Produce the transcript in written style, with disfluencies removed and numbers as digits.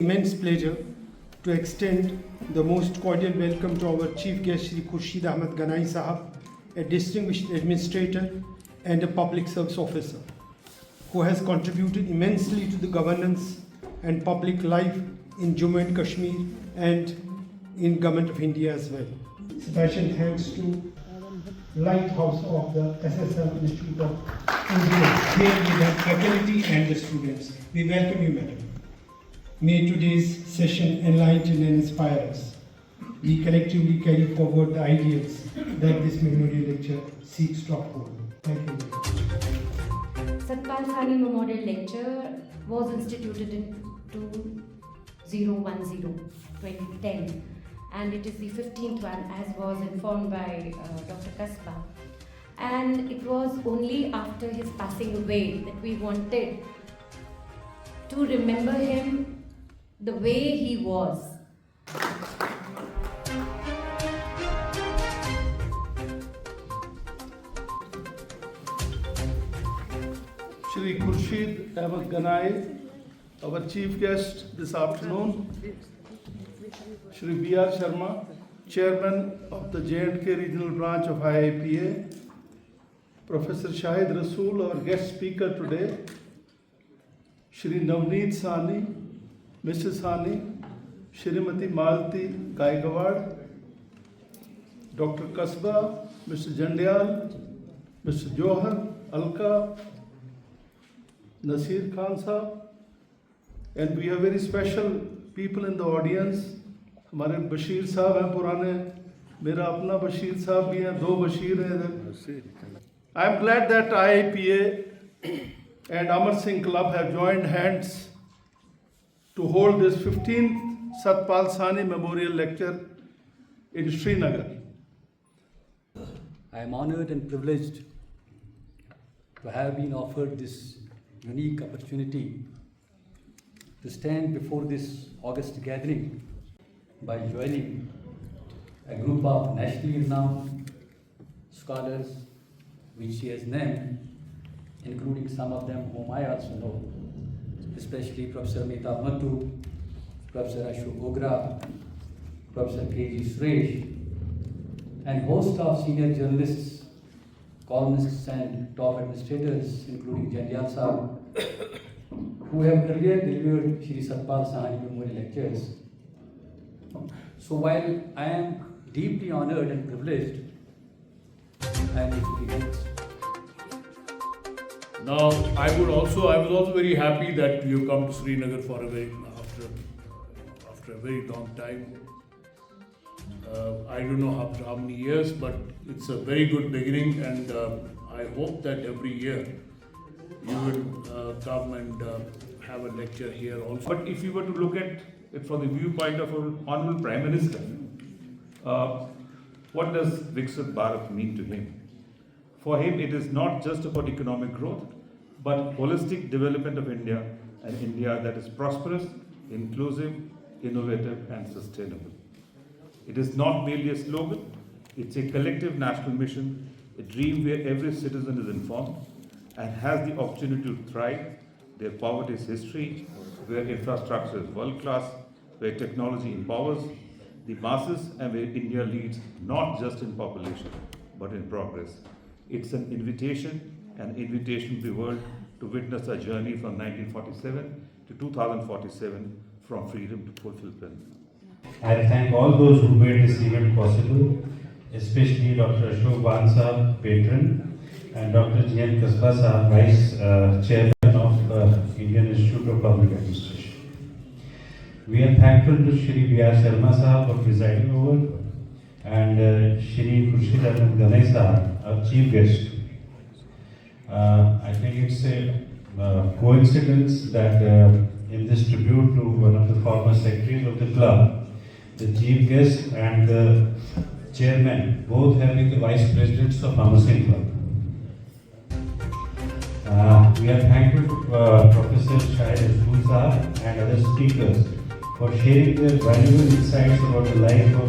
Immense pleasure to extend the most cordial welcome to our chief guest Shri Khurshid Ahmed Ganai Sahab, a distinguished administrator and a public service officer who has contributed immensely to the governance and public life in Jammu and Kashmir and in Government of India as well. Special thanks to Lighthouse of the SSM Institute of India, here with the faculty and the students. We welcome you, madam. May today's session enlighten and inspire us. We collectively carry forward the ideals that this memorial lecture seeks to uphold. Thank you. Satpal Sani Memorial Lecture was instituted in 2010, and it is the 15th one, as was informed by Dr. Kasba. And it was only after his passing away that we wanted to remember him the way he was. Shri Khurshid Ahmed Ganai, our chief guest this afternoon, Shri B.R. Sharma, Chairman of the J&K Regional Branch of IIPA, Professor Shahid Rasool, our guest speaker today, Shri Navneet Sani, Mrs. Sani, Shrimati Malti Gaigawad, Dr. Kasba, Mr. Jandyal, Mr. Johar, Alka, Nasir Khan Sahab, and we have very special people in the audience. हमारे बशीर साहब हैं पुराने, मेरा अपना बशीर साहब भी हैं, दो बशीर हैं इधर. I am glad that IIPA and Amar Singh Club have joined hands to hold this 15th Satpal Sani Memorial Lecture in Srinagar. I am honored and privileged to have been offered this unique opportunity to stand before this august gathering by joining a group of nationally renowned scholars which he has named, including some of them whom I also know, especially Professor Mehtab Mattu, Professor Ashok Ogra, Professor K.G. Suresh, and host of senior journalists, columnists and top administrators, including Jandyal Sahab, who have earlier delivered Shri Satpal Sani Memorial Lectures. So while I am deeply honored and privileged, I am deeply thankful. Now, I was also very happy that you come to Srinagar for after a very long time. I don't know after how many years, but it's a very good beginning, and I hope that every year you will come and have a lecture here also. But if you were to look at it from the viewpoint of an Honorable Prime Minister, what does Viksit Bharat mean to him? For him, it is not just about economic growth, but holistic development of India, an India that is prosperous, inclusive, innovative, and sustainable. It is not merely a slogan, it's a collective national mission, a dream where every citizen is informed and has the opportunity to thrive. Their poverty is history, where infrastructure is world-class, where technology empowers the masses, and where India leads not just in population, but in progress. It's an invitation to the world to witness a journey from 1947 to 2047, from freedom to fulfillment. I thank all those who made this event possible, especially Dr. Ashok Ban Sahab, patron, and Dr. G.N. Kasba Sahab, Vice Chairman of Indian Institute of Public Administration. We are thankful to Shri B.R. Sharma Sahab for presiding over, and Shri Khurshid Ahmed Ganai Sahab, our chief guest. I think it's a coincidence that in this tribute to one of the former secretaries of the club, the chief guest and the chairman both have been the vice presidents of Amar Singh Club. We are thankful to Professor Shahid Rasool Sahab and other speakers for sharing their valuable insights about the life of